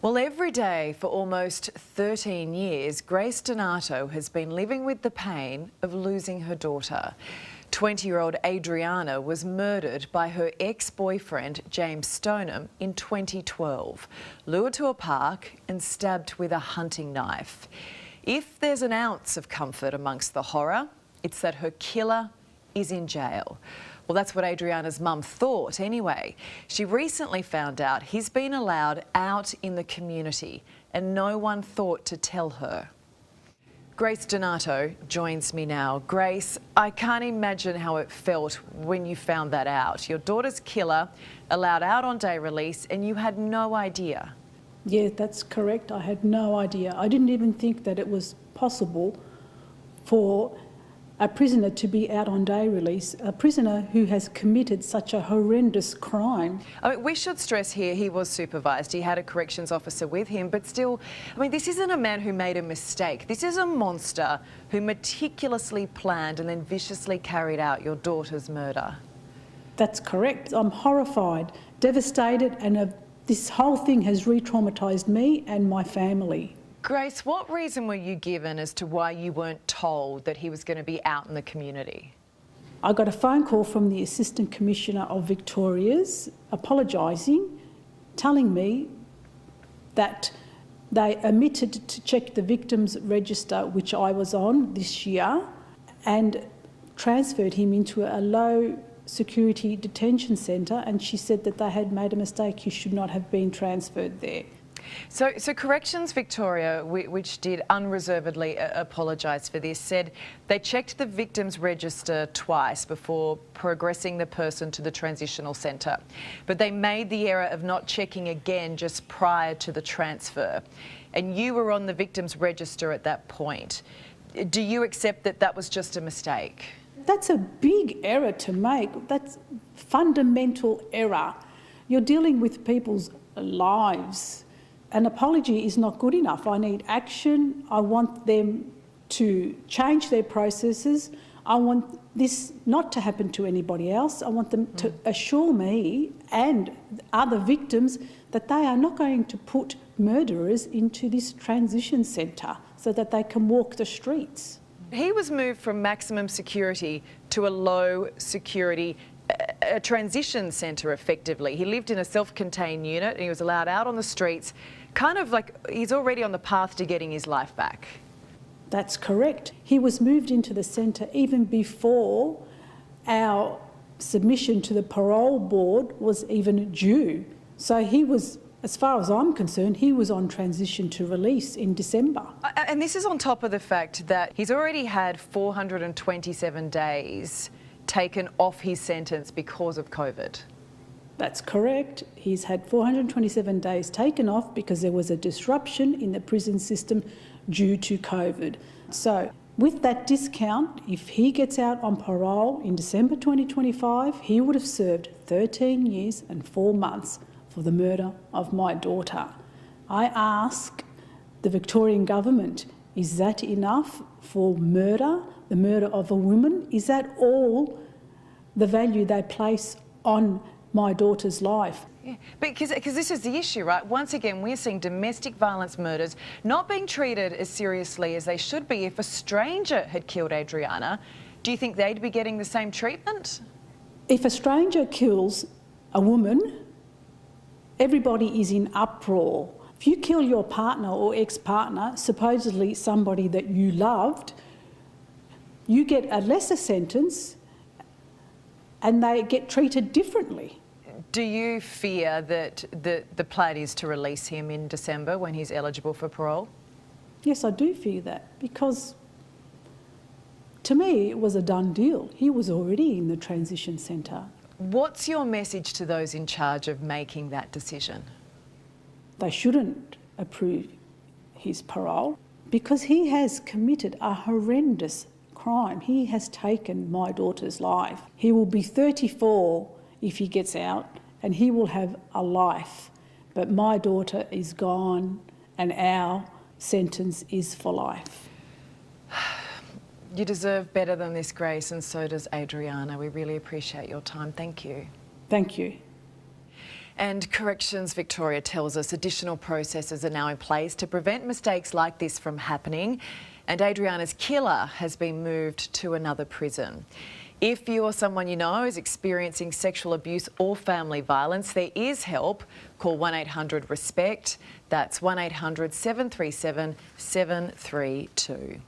Well, every day for almost 13 years, Grace Donato has been living with the pain of losing her daughter. 20-year-old Adriana was murdered by her ex-boyfriend, James Stoneham, in 2012, lured to a park and stabbed with a hunting knife. If there's an ounce of comfort amongst the horror, it's that her killer is in jail. Well, that's what Adriana's mum thought anyway. She recently found out he's been allowed out in the community and no one thought to tell her. Grace Donato joins me now. Grace, I can't imagine how it felt when you found that out. Your daughter's killer allowed out on day release and you had no idea. Yeah, that's correct. I had no idea. I didn't even think that it was possible for a prisoner to be out on day release, a prisoner who has committed such a horrendous crime. I mean, we should stress here he was supervised. He had a corrections officer with him, but still, I mean, this isn't a man who made a mistake. This is a monster who meticulously planned and then viciously carried out your daughter's murder. That's correct. I'm horrified, devastated, and this whole thing has re-traumatised me and my family. Grace, what reason were you given as to why you weren't told that he was going to be out in the community? I got a phone call from the Assistant Commissioner of Victoria's apologising, telling me that they omitted to check the victims register, which I was on this year, and transferred him into a low security detention centre, and she said that they had made a mistake. He should not have been transferred there. So Corrections Victoria, which did unreservedly apologise for this, said they checked the victims register twice before progressing the person to the transitional centre. But they made the error of not checking again just prior to the transfer. And you were on the victims register at that point. Do you accept that that was just a mistake? That's a big error to make. That's fundamental error. You're dealing with people's lives. An apology is not good enough. I need action. I want them to change their processes. I want this not to happen to anybody else. I want them to assure me and other victims that they are not going to put murderers into this transition centre so that they can walk the streets. He was moved from maximum security to a low security a transition centre, effectively. He lived in a self-contained unit and he was allowed out on the streets, kind of like he's already on the path to getting his life back. That's correct. He was moved into the centre even before our submission to the parole board was even due. So he was, as far as I'm concerned, he was on transition to release in December. And this is on top of the fact that he's already had 427 days taken off his sentence because of COVID. That's correct. He's had 427 days taken off because there was a disruption in the prison system due to COVID. So with that discount, if he gets out on parole in December 2025, he would have served 13 years and 4 months for the murder of my daughter. I ask the Victorian government, is that enough for murder, the murder of a woman? Is that all the value they place on my daughter's life? Yeah, because this is the issue, right? Once again, we're seeing domestic violence murders not being treated as seriously as they should be. If a stranger had killed Adriana, do you think they'd be getting the same treatment? If a stranger kills a woman, everybody is in uproar. If you kill your partner or ex-partner, supposedly somebody that you loved, you get a lesser sentence and they get treated differently. Do you fear that the plan is to release him in December when he's eligible for parole? Yes, I do fear that, because to me it was a done deal. He was already in the transition centre. What's your message to those in charge of making that decision? They shouldn't approve his parole because he has committed a horrendous crime. He has taken my daughter's life. He will be 34 if he gets out and he will have a life. But my daughter is gone and our sentence is for life. You deserve better than this, Grace, and so does Adriana. We really appreciate your time. Thank you. Thank you. And Corrections Victoria tells us additional processes are now in place to prevent mistakes like this from happening. And Adriana's killer has been moved to another prison. If you or someone you know is experiencing sexual abuse or family violence, there is help. Call 1-800-RESPECT. That's 1-800-737-732.